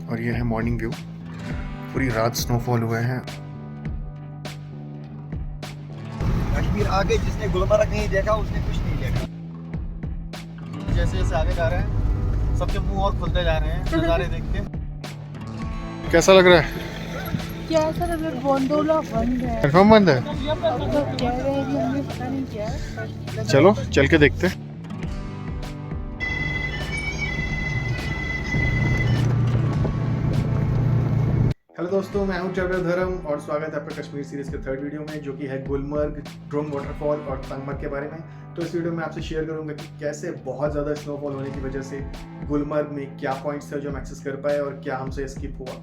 और ये है मॉर्निंग व्यू। पूरी रात स्नोफॉल हुए हैं। कश्मीर आगे जिसने गुलमर्ग नहीं देखा उसने कुछ नहीं देखा। जैसे जैसे आगे जा रहे हैं सबके मुंह और खुलते जा रहे हैं नज़ारे देख के। कैसा लग रहा है? क्या सर, अगर गोंडोला बंद है, कंफर्म बंद है? अब तो कह रहे हैं कि हमें पता नहीं क्या है। चलो चल के देखते हैं। हेलो दोस्तों, मैं हूं ट्रैवलर धर्म और स्वागत है आपका कश्मीर सीरीज के थर्ड वीडियो में, जो कि है गुलमर्ग, ड्रोन वाटरफॉल और तंगमर्ग के बारे में। तो इस वीडियो में आपसे शेयर करूंगा कि कैसे बहुत ज़्यादा स्नोफॉल होने की वजह से गुलमर्ग में क्या पॉइंट्स थे जो हम एक्सेस कर पाए और क्या हमसे स्किप हुआ,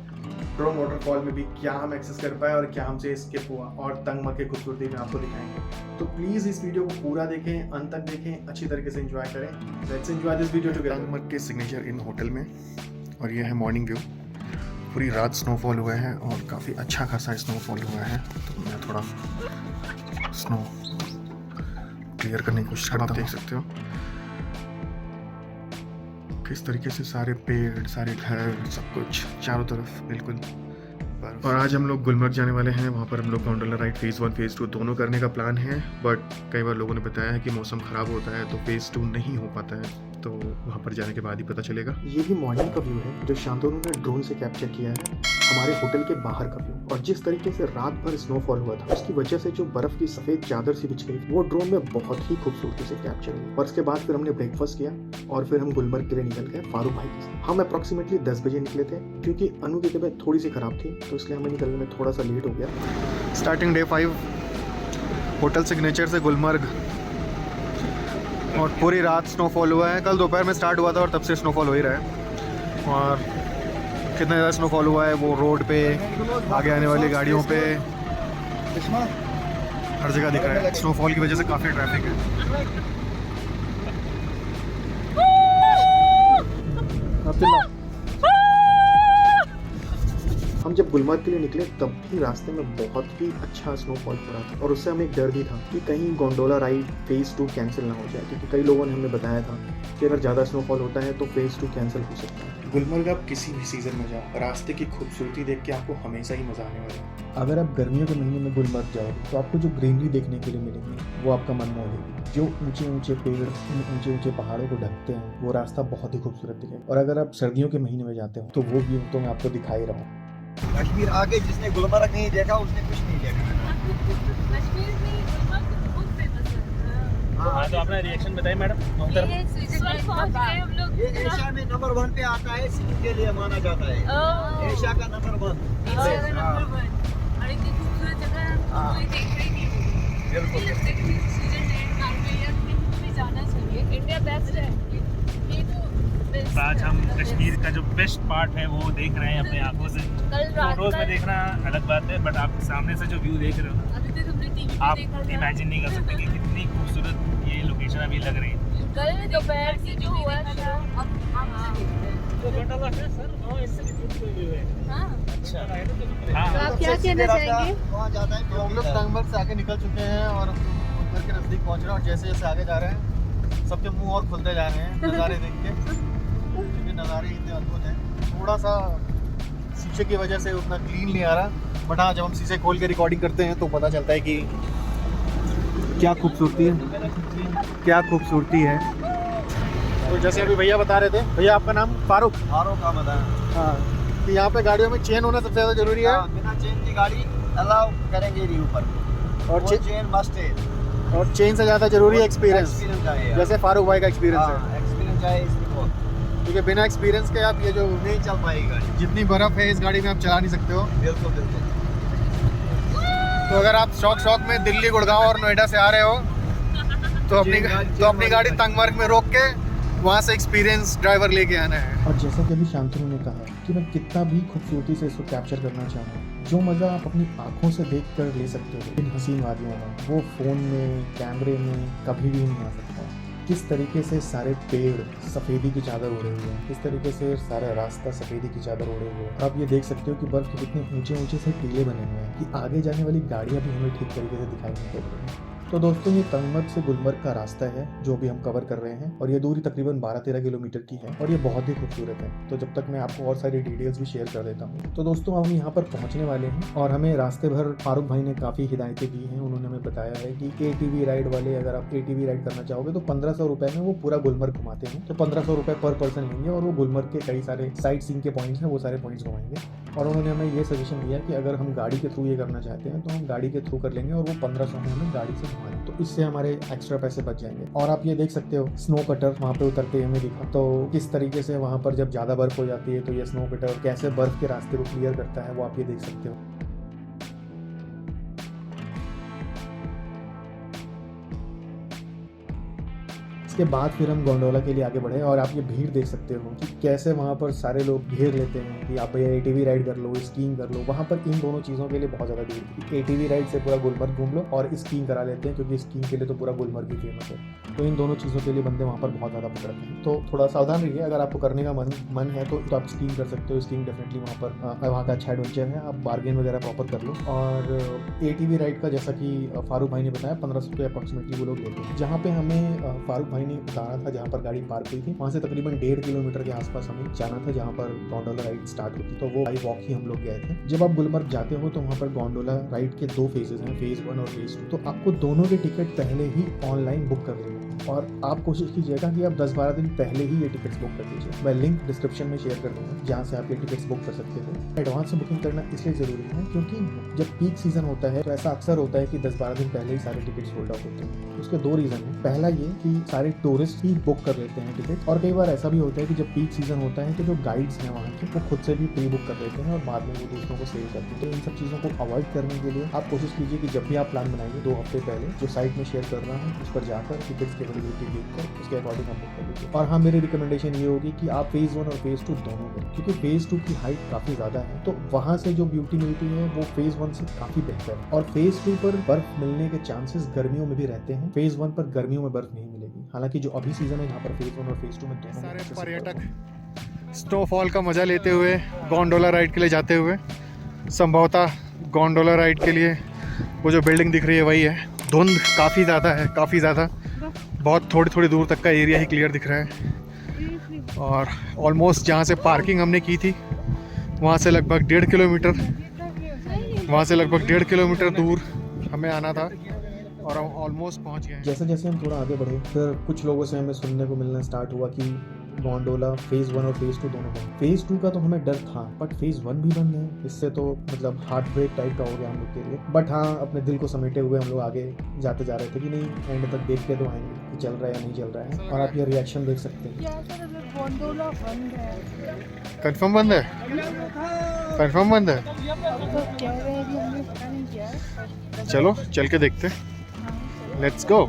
ड्रोन वाटरफॉल में भी क्या हम एक्सेस कर पाए और क्या हमसे स्किप हुआ, और तंगमर्ग की खूबसूरती में आपको दिखाएंगे। तो प्लीज़ इस वीडियो को पूरा देखें, अंत तक देखें, अच्छी तरीके से एंजॉय करें। Let's enjoy this video together. Tangmarg के सिग्नेचर इन होटल में, और ये है मॉर्निंग व्यू। पूरी रात स्नोफॉल हुए हैं और काफ़ी अच्छा खासा स्नोफॉल हुआ है। तो मैं थोड़ा स्नो क्लियर करने की कोशिश कर रहा हूं। आप देख सकते हो किस तरीके से सारे पेड़, सारे घर, सब कुछ चारों तरफ बिल्कुल। और आज हम लोग गुलमर्ग जाने वाले हैं। वहाँ पर हम लोग गोंडोला राइड फेज़ 1 फेज़ 2 दोनों करने का प्लान है, बट कई बार लोगों ने बताया है कि मौसम ख़राब होता है तो फेज़ 2 नहीं हो पाता है, तो वहाँ पर जाने के बाद ही पता चलेगा। ये भी मॉर्निंग का व्यू है जो शांतनु ने ड्रोन से कैप्चर किया है, हमारे होटल के बाहर का व्यू। और जिस तरीके से रात भर स्नोफॉल हुआ था उसकी वजह से जो बर्फ की सफेद चादर सी बिछ गई वो ड्रोन में बहुत ही खूबसूरती से कैप्चर हुई। और उसके बाद फिर हमने ब्रेकफास्ट किया और फिर हम गुलमर्ग के लिए निकल गए फारूक भाई के साथ। हम अप्रॉक्सीमेटली 10 बजे निकले थे क्योंकि अनु की तबीयत थोड़ी सी खराब थी, तो इसलिए हमें निकलने में थोड़ा सा लेट हो गया। स्टार्टिंग डे 5 होटल सिग्नेचर से गुलमर्ग, और पूरी रात स्नोफॉल हुआ है। कल दोपहर में स्टार्ट हुआ था और तब से स्नोफॉल हो ही रहा है। और कितना ज़्यादा स्नोफॉल हुआ है वो रोड पे, आगे आने वाली गाड़ियों पे, हर जगह दिख रहा है। स्नोफॉल की वजह से काफ़ी ट्रैफिक है। हम जब गुलमर्ग के लिए निकले तब भी रास्ते में बहुत ही अच्छा स्नोफॉल हो रहा था, और उससे हमें एक डर भी था कि कहीं गोंडोला राइड फेज़ 2 कैंसिल ना हो जाए, क्योंकि कई लोगों ने हमें बताया था कि अगर ज़्यादा स्नोफॉल होता है तो फेज़ 2 कैंसिल हो सकता है। गुलमर्ग आप किसी भी सीज़न में जाओ, रास्ते की खूबसूरती देख के आपको हमेशा ही मज़ा आने वाला है। अगर आप गर्मियों के महीने में गुलमर्ग जाओगे तो आपको जो ग्रीनरी देखने के लिए मिलेंगी वो आपका मन मोहेगी। जो ऊंचे ऊंचे पेड़, ऊंचे ऊंचे पहाड़ों को ढकते हैं, वो रास्ता बहुत ही खूबसूरत दिखे। और अगर आप सर्दियों के महीने में जाते हो तो वो व्यू तो मैं आपको दिखा ही रहा हूँ। कश्मीर आगे जिसने गुलमर्ग नहीं देखा उसने कुछ नहीं देखा। कश्मीर में गुलमर्ग तो बहुत फेमस है। हाँ, तो अपना रिएक्शन बताइए मैडम। ये स्विट्जरलैंड पहुंच गए हम लोग। ये एशिया में नंबर 1 पे आता है, सिटी के लिए माना जाता है। एशिया का नंबर 1। एशिया का नंबर 1 और इतनी खूबसूरत जगह है, कोई देख रही नहीं है। बिल्कुल लगता है कि स्विट्जरलैंड, नॉर्वे में जाना चाहिए। इंडिया बेस्ट है, ये तो बेस्ट। आज हम कश्मीर का जो बेस्ट पार्ट है वो देख रहे हैं अपने आंखों से। फोटोज में देखना अलग बात है, बट आप सामने से जो व्यू देख रहे हो अभी तक हमने टीवी पे आप देखा था। इमेजिन नहीं कर सकते कि कितनी खूबसूरत ये लोकेशन अभी लग रही है। कल दोपहर से जो हुआ था अब आपसे देखते हैं। तो गोंडोला है सर, और इससे भी खूबसूरत व्यू है। हाँ, अच्छा तो हाँ, आप क्या कहना चाहेंगे? वहाँ जाता है। तो हम लोग तंगमर्ग से आगे निकल चुके हैं और गुलमर्ग के नज़दीक पहुंच रहे हैं, और जैसे जैसे आगे जा रहे हैं सबके मुंह और खुलते जा रहे हैं नज़ारे देख के, क्योंकि नज़ारे इतने अद्भुत हैं। थोड़ा सा शीशे की वजह से उतना क्लीन नहीं आ रहा, बट हाँ, जब हम शीशे खोल के रिकॉर्डिंग करते हैं तो पता चलता है कि क्या खूबसूरती है, क्या खूबसूरती है। तो जैसे अभी भैया बता रहे थे, भैया आपका नाम? फारूक। फारूक का बताया। हाँ, कि यहाँ पे गाड़ियों में चेन होना सबसे ज़्यादा जरूरी है। बिना चेन की गाड़ी अलाउ करेंगे नहीं ऊपर, और चेन मस्ट है। और चेन से ज़्यादा जरूरी है एक्सपीरियंस, चाहिए। जैसे फारूक भाई का एक्सपीरियंस है, एक्सपीरियंस चाहिए इसमें बहुत, क्योंकि बिना एक्सपीरियंस के आप ये जो नहीं चल पाएगी गाड़ी। जितनी बर्फ़ है इस गाड़ी में आप चला नहीं सकते हो। बिल्कुल बिल्कुल। तो अगर आप शौक में दिल्ली, गुड़गांव और नोएडा से आ रहे हो तो अपनी गाड़ी तंगमर्ग में रोक के वहाँ से एक्सपीरियंस ड्राइवर लेके आना है। और जैसा कि अभी शांतनु ने कहा कि मैं कितना भी खूबसूरती से इसको कैप्चर करना चाहूँ, जो मज़ा आप अपनी आंखों से देख कर ले सकते हो इन हसीन वादियों में, वो फ़ोन में, कैमरे में कभी भी नहीं आ सकता। किस तरीके से सारे पेड़ सफ़ेदी की चादर ओढ़े हुए हैं, किस तरीके से सारा रास्ता सफ़ेदी की चादर ओढ़े हुए हैं। आप ये देख सकते हो कि बर्फ़ के कितने ऊंचे ऊंचे से टीले बने हुए हैं कि आगे जाने वाली गाड़ियाँ भी हमें ठीक तरीके से दिखाई नहीं पड़ रही हैं। तो दोस्तों ये तंगमर्ग से गुलमर्ग का रास्ता है जो भी हम कवर कर रहे हैं और ये दूरी तकरीबन 12-13 किलोमीटर की है और ये बहुत ही खूबसूरत है। तो जब तक मैं आपको और सारी डिटेल्स भी शेयर कर देता हूँ। तो दोस्तों हम यहाँ पर पहुँचने वाले हैं और हमें रास्ते भर फारूक भाई ने काफ़ी हिदायतें दी हैं। उन्होंने हमें बताया है कि ATV राइड वाले अगर आप ATV राइड करना चाहोगे तो 1500 रुपये में वो पूरा गुलमर्ग घुमाते हैं। तो 1500 रुपये पर पर्सन लेंगे और वो गुलमर्ग के कई सारे साइट सीइंग के पॉइंट्स हैं वो सारे पॉइंट्स घुमाएंगे। और उन्होंने हमें ये सजेशन दिया कि अगर हम गाड़ी के थ्रू ये करना चाहते हैं तो हम गाड़ी के थ्रू कर लेंगे और वो 1500 में हमें गाड़ी से घुमा दें। तो इससे हमारे एक्स्ट्रा पैसे बच जाएंगे। और आप ये देख सकते हो स्नो कटर वहाँ पे उतरते हमें दिखा। तो किस तरीके से वहाँ पर जब ज़्यादा बर्फ हो जाती है तो ये स्नो कटर कैसे बर्फ के रास्ते को क्लियर करता है वो आप ये देख सकते हो। इसके बाद फिर हम गोंडोला के लिए आगे बढ़े और आप ये भीड़ देख सकते हो कि कैसे वहाँ पर सारे लोग घेर लेते हैं कि आप भैया ATV राइड कर लो, स्कीइंग कर लो। वहाँ पर इन दोनों चीज़ों के लिए बहुत ज़्यादा भीड़ थी। ATV राइड से पूरा गुलमर्ग घूम लो और स्कीइंग करा लेते हैं क्योंकि स्कीइंग के लिए तो पूरा गुलमर्ग ही फेमस है। तो इन दोनों चीज़ों के लिए बंदे वहाँ पर बहुत ज़्यादा पकड़ते हैं। तो थोड़ा सावधान रहिए। अगर आपको करने का मन है तो आप स्कीइंग कर सकते हो। स्कीइंग डेफिनेटली वहाँ का अच्छा एडवेंचर है। आप बार्गेन वगैरह प्रॉपर कर लो। और ATV राइड का जैसा कि फारूक भाई ने बताया 1500 रुपये अप्रॉक्सीमेटली वो लोग लेते हैं। जहाँ पे हमें फारूक भाई ने उतारा था, जहाँ पर गाड़ी पार्क हुई थी, वहाँ से तकरीबन 1.5 किलोमीटर के आसपास हमें जाना था जहाँ पर गोंडोला राइड स्टार्ट होती। तो वो बाई वॉक ही हम लोग गए थे। जब आप गुलमर्ग जाते हो तो वहाँ पर गोंडोला राइड के 2 फेजेस हैं, फेज 1 और फेज 2। तो आपको दोनों के टिकट पहले ही ऑनलाइन बुक कर लेंगे और आप कोशिश कीजिएगा कि आप 10-12 दिन पहले ही ये टिकट्स बुक कर दीजिए। मैं लिंक डिस्क्रिप्शन में शेयर कर दूँगा जहाँ से आप ये टिकट्स बुक कर सकते हो। एडवांस में बुकिंग करना इसलिए ज़रूरी है क्योंकि जब पीक सीजन होता है तो ऐसा अक्सर होता है कि 10-12 दिन पहले ही सारे टिकट्स सोल्ड आउट होते हैं। उसके 2 रीज़न हैं। पहला ये कि सारे टूरिस्ट ही बुक कर लेते हैं टिकट और कई बार ऐसा भी होता है कि जब पीक सीजन होता है तो जो गाइड्स हैं वहाँ के वो खुद से भी प्री बुक कर लेते हैं और बाद में वो दूसरों को सेल करते हैं। तो इन सब चीज़ों को अवॉइड करने के लिए आप कोशिश कीजिए कि जब भी आप प्लान बनाएंगे 2 हफ्ते पहले जो साइट में शेयर कर रहा हूँ उस पर जाकर टिकट्स की अवेलेबिलिटी देखकर उसके अकॉर्डिंग आप बुक कर लीजिए। और हाँ, मेरी रिकमेंडेशन ये होगी कि आप फेज़ 1 और फेज़ 2 दोनों करें क्योंकि फेज़ 2 की हाइट काफ़ी ज़्यादा है तो वहाँ से जो ब्यूटी मिलती है वो फेज़ 1 से काफ़ी बेहतर है। और फेज़ 2 पर बर्फ मिलने के चांसेस गर्मियों में भी रहते हैं। फेज़ 1 पर गर्मियों में बर्फ नहीं मिलेगी। हालांकि जो अभी सीजन है यहाँ पर फेज़ 1 और फेज़ 2 में दोनों सारे पर्यटक स्नोफॉल का मजा लेते हुए गोंडोला राइड के लिए जाते हुए, संभवतः गोंडोला राइड के लिए वो जो बिल्डिंग दिख रही है वही है। धुंध काफ़ी ज़्यादा है, काफ़ी ज़्यादा, बहुत थोड़ी दूर तक का एरिया ही क्लियर दिख रहा है। और ऑलमोस्ट जहाँ से पार्किंग हमने की थी वहाँ से लगभग 1.5 किलोमीटर दूर हमें आना था और हम ऑलमोस्ट पहुँच गए। जैसे जैसे हम थोड़ा आगे बढ़े फिर कुछ लोगों से हमें सुनने को मिलना स्टार्ट हुआ कि गोंडोला फेज़ 1 और फेज़ 2 दोनों बंद। फेज़ 2 का तो हमें डर था बट फेज़ 1 भी बंद है। इससे तो मतलब हार्ट ब्रेक टाइप का हो गया हम लोग के लिए। बट हाँ, अपने दिल को समेटे हुए हम लोग आगे जाते जा रहे थे कि नहीं एंड तक देख के तो आएंगे कि चल रहा है या नहीं चल रहा है। और आप ये रिएक्शन देख सकते हैं। गोंडोला बंद है। कंफर्म बंद है, कंफर्म बंद है। अब तो कह रहे हैं कि हमने पता नहीं क्या है। चलो चल के देखते, लेट्स गो।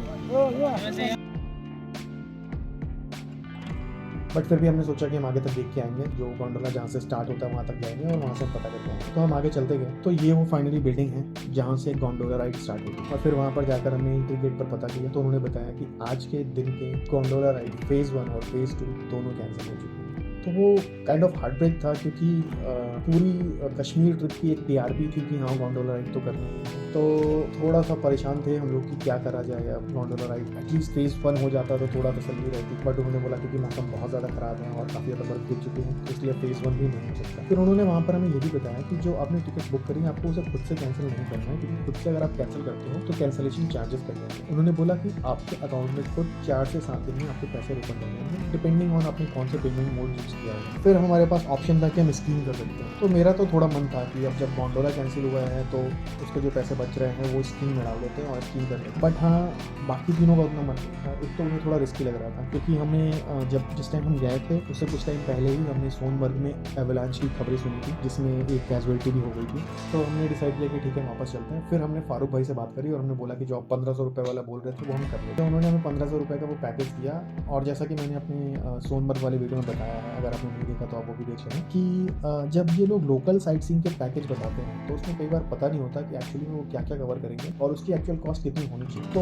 बट फिर भी हमने सोचा कि हम आगे तक देख के आएंगे। जो गोंडोला जहाँ से स्टार्ट होता है वहाँ तक जाएंगे और वहाँ से हम पता करके आएंगे। तो हम आगे चलते गए तो ये वो फाइनली बिल्डिंग है जहाँ से गोंडोला राइड स्टार्ट होगी। और फिर वहाँ पर जाकर हमने एंट्री गेट पर पता किया तो उन्होंने बताया कि आज के दिन के गोंडोला राइड फेज़ 1 और फेज़ 2 दोनों कैंसिल हो चुके हैं। तो वो काइंड ऑफ हार्ट ब्रेक था क्योंकि पूरी कश्मीर ट्रिप की एक TRP थी कि हाँ गोंडोला राइड तो करनी है। तो थोड़ा सा परेशान थे हम लोग कि क्या करा जाए। अब गोंडोला राइड एटलीस्ट फेज़ 1 हो जाता तो थोड़ा तसल्ली रहती। बट उन्होंने बोला क्योंकि मौसम बहुत ज़्यादा ख़राब है और काफ़ी ज़्यादा बर्फ गिर चुकी है इसलिए फेज़ 1 भी नहीं हो सकता। फिर उन्होंने वहाँ पर हमें ये भी बताया कि जो आपने टिकट बुक करी आपको उसे खुद से कैंसिल नहीं करना है क्योंकि खुद से अगर आप कैंसिल करते हो तो कैंसिलेशन चार्जेस कट जाएंगे। उन्होंने बोला कि आपके अकाउंट में खुद 4 से 7 दिन में आपके पैसे रिफंड हो जाएंगे डिपेंडिंग ऑन आपने कौन से पेमेंट मोड यूज़ किया है। फिर हमारे पास ऑप्शन था कि हम स्कीइंग कर सकते हैं। तो मेरा तो थोड़ा मन था कि अब जब गोंडोला कैंसिल हुआ है तो उसके जो पैसे बच रहे हैं वो स्कीइंग में डाल देते हैं और स्कीइंग कर लेते हैं। बट हाँ, बाकी तीनों का उतना मन नहीं था। एक तो उन्हें थोड़ा रिस्की लग रहा था क्योंकि हमें जब जिस टाइम हम गए थे उससे कुछ टाइम पहले ही हमने सोनमर्ग में एवलांच की खबरें सुनी थी जिसमें एक कैजुअलिटी भी हो गई थी। तो हमने डिसाइड किया कि ठीक है वापस चलते हैं। फिर हमने फारूक भाई से बात करी और हमने बोला कि जो आप 1500 रुपये वाला बोल रहे थे वो हम कर लेते। तो उन्होंने हमें 1500 रुपये का वो पैकेज दिया। और जैसा कि मैंने अपने सोनमर्ग वाली वीडियो में बताया है, अगर आपने नहीं देखा तो आप वो भी देख लेना कि जब ये लोग लोकल साइट सीइंग के पैकेज बताते हैं तो उसमें कई बार पता नहीं होता कि एक्चुअली वो क्या क्या कवर करेंगे और उसकी एक्चुअल कॉस्ट कितनी होनी चाहिए। तो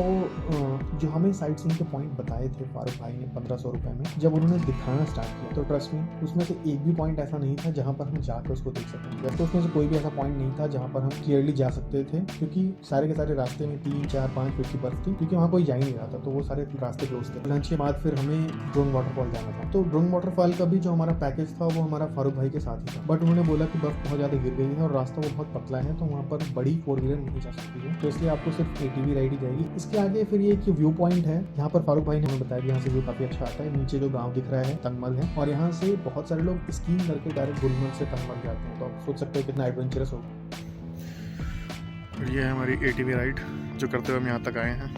जो हमें साइट सीइंग के पॉइंट बताए थे फारूक भाई ने 1500 रुपये में, जब उन्होंने दिखाना स्टार्ट किया तो ट्रस्ट मी उसमें से एक भी पॉइंट ऐसा नहीं था जहाँ पर हम जाकर उसको देख सकते। वैसे तो उसमें से कोई भी ऐसा पॉइंट नहीं था जहाँ पर हम क्लियरली जा सकते थे, क्योंकि सारे के सारे रास्ते में 3, 4, 5 फीट की बर्फ थी, क्योंकि वहाँ कोई जा ही नहीं रहा था, तो वो सारे रास्ते क्लोज थे। लंच के बाद फिर हमें ड्रोन वाटरफॉल जाना था। तो ड्रोन वाटरफॉल का भी जो हमारा पैकेज था वो हमारा फारूक भाई के साथ ही था, बट उन्होंने बोला कि बर्फ बहुत ज़्यादा गिर गई है और रास्ता वो बहुत पतला है, तो वहाँ पर बड़ी 4 व्हीलर नहीं जा सकती है, तो इसलिए आपको सिर्फ ATV राइड ही जाएगी। इसके आगे फिर ये एक व्यू पॉइंट है, यहाँ पर फारूक भाई ने हमें बताया कि यहाँ से व्यू काफ़ी अच्छा आता है। नीचे जो गाँव दिख रहा है तंगमर्ग है, और यहाँ से बहुत सारे लोग स्कीइंग करके डायरेक्ट गुलमर्ग से तंगमर्ग जाते हैं, तो आप सोच सकते हो कितना एडवेंचरस होगा। और ये है हमारी ATV राइड जो करते हुए हम यहाँ तक आए हैं,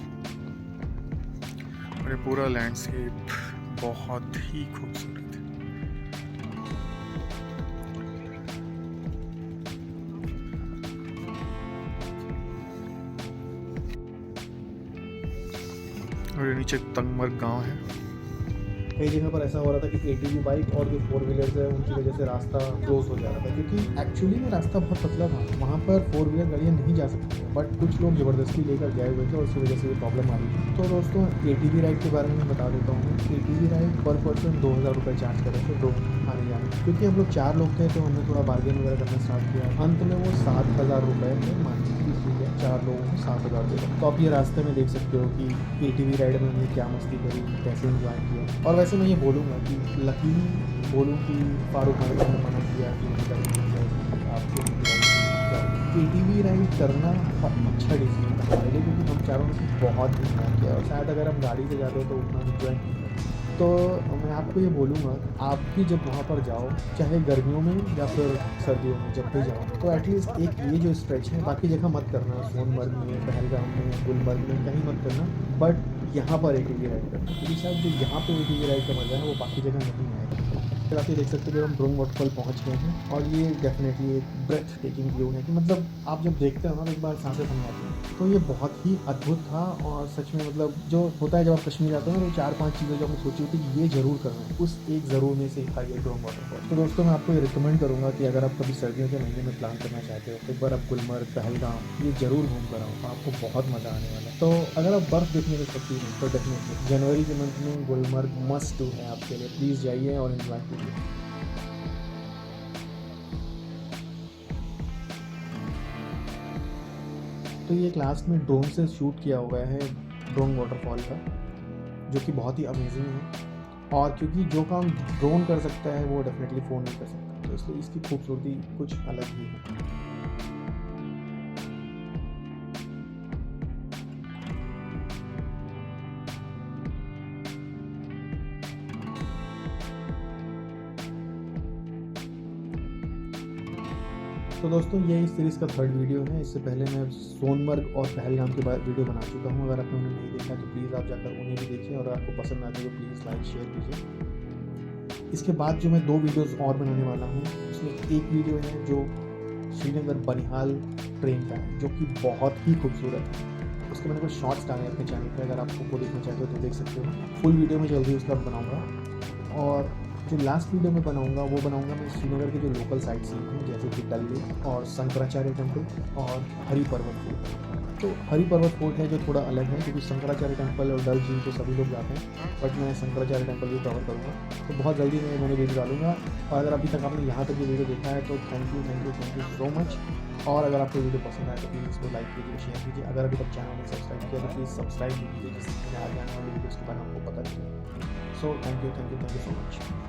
और ये पूरा लैंडस्केप बहुत ही खूबसूरत है। और ये नीचे तंगमर्ग गांव है। कई जगह पर ऐसा हो रहा था कि ATV बाइक और जो 4 व्हीलर्स है उनकी वजह से रास्ता क्लोज हो जा रहा था, क्योंकि एक्चुअली में रास्ता बहुत पतला था, वहाँ पर 4 व्हीलर गाड़ियाँ नहीं जा सकती, बट कुछ लोग ज़बरदस्ती लेकर गए हुए थे और उसकी वजह से ये प्रॉब्लम आ रही थी। तो दोस्तों ATV राइड के बारे में बता देता हूँ। ATV राइड पर पर्सन 2000 रुपये चार्ज कर रहे थे ड्रोन आने जाने, क्योंकि हम लोग 4 लोग थे तो हमने थोड़ा बार्गेन वगैरह करना स्टार्ट किया। अंत में वो 7000 रुपये में मानी, 4 लोगों को 7000 देगा। तो आप ये रास्ते में देख सकते हो कि ATV राइड में हमने क्या मस्ती करी, कैसे इंजॉय किया। और वैसे मैं ये बोलूँगा कि लकीली बोलूँ कि फारूक भाई ने मना किया कि आपको ATV राइड करना बहुत अच्छा डिसीजन था हमारे लिए, क्योंकि हम चारों ने बहुत इंजॉय किया, और शायद अगर हम गाड़ी से जाते तो उतना इंजॉय नहीं करते। तो मैं आपको ये बोलूँगा आप भी जब वहाँ पर जाओ, चाहे गर्मियों में या फिर सर्दियों में, जब भी जाओ तो एटलीस्ट एक ये जो स्ट्रेच है, बाकी जगह मत करना, सोनमर्ग में, पहलगाम में, गुलमर्ग में कहीं मत करना, बट यहाँ पर ATV राइड करना, क्योंकि शायद जो यहाँ पे ATV राइड का मजा है वो बाकी जगह नहीं आएगा। फिर आप ये देख सकते हो कि हम ड्रोन वाटरफॉल पहुँच गए हैं, और ये डेफिनेटली एक ब्रेथ टेकिंग व्यू है कि मतलब आप जब देखते हो ना एक बार सांसें थम जाती हैं। तो ये बहुत ही अद्भुत था, और सच में मतलब जो होता है जब आप कश्मीर जाते हो ना, वो 4-5 चीज़ें जो आपने सोची होती है कि ये ज़रूर करना है, उस एक ज़रूर में से था ये ड्रोन वाटरफॉल। तो दोस्तों मैं आपको ये रिकमेंड करूँगा कि अगर आप कभी सर्दियों के महीने में प्लान करना चाहते हो, एक बार आप गुलमर्ग, पहलगाम ये ज़रूर घूम कर आओ, आपको बहुत मज़ा आने वाला है। तो अगर आप बर्फ़ देखने के शौकीन हैं तो डेफिनेटली जनवरी के मंथ में गुलमर्ग मस्ट डू है आपके लिए। प्लीज़ जाइए और इन्जॉय कीजिए। तो ये एक लास्ट में ड्रोन से शूट किया हुआ है ड्रोन वाटरफॉल का, जो कि बहुत ही अमेजिंग है, और क्योंकि जो काम ड्रोन कर सकता है वो डेफिनेटली फ़ोन नहीं कर सकता, तो इसलिए इसकी खूबसूरती कुछ अलग ही है। तो दोस्तों ये इस सीरीज़ का 3rd वीडियो है। इससे पहले मैं सोनमर्ग और पहलगाम के बाद वीडियो बना चुका हूँ। अगर आपने उन्हें नहीं देखा तो प्लीज़ आप जाकर उन्हें भी देखिए, और अगर आपको पसंद आती है तो प्लीज़ लाइक शेयर कीजिए। इसके बाद जो मैं 2 वीडियोस और बनाने वाला हूँ, उसमें एक वीडियो है जो श्रीनगर बनिहाल ट्रेन का है, जो कि बहुत ही खूबसूरत है। उसके मैंने कुछ शॉर्ट्स डाले हैं अपने चैनल पर, अगर आप वो देखना चाहते हो तो देख सकते हो। फुल वीडियो में जल्दी उसका बनाऊँगा, और जो लास्ट वीडियो में बनाऊंगा वो बनाऊंगा मैं श्रीनगर के जो लोकल साइट सीन हैं, जैसे कि डल लेक और शंकराचार्य टेम्पल और हरी पर्वत फोर्ट। तो हरी पर्वत फोर्ट है जो थोड़ा अलग है, क्योंकि शंकराचार्य टेम्पल और डल झील तो सभी लोग जाते हैं, बट मैं शंकराचार्य टेम्पल भी कवर करूँगा। तो बहुत जल्दी मैं दोनों वीडियो डालूंगा, और अगर अभी तक आपने यहाँ तक ये वीडियो देखा है तो थैंक यू सो मच। और अगर आपको वीडियो पसंद आए तो प्लीज़ इसको लाइक कीजिए, शेयर कीजिए। अगर अभी तक चैनल में सब्सक्राइब किया तो प्लीज़ सब्सक्राइब कीजिए, जिससे आगे आने वाली वीडियोज़ के बारे में आपको पता चले। So thank you so much.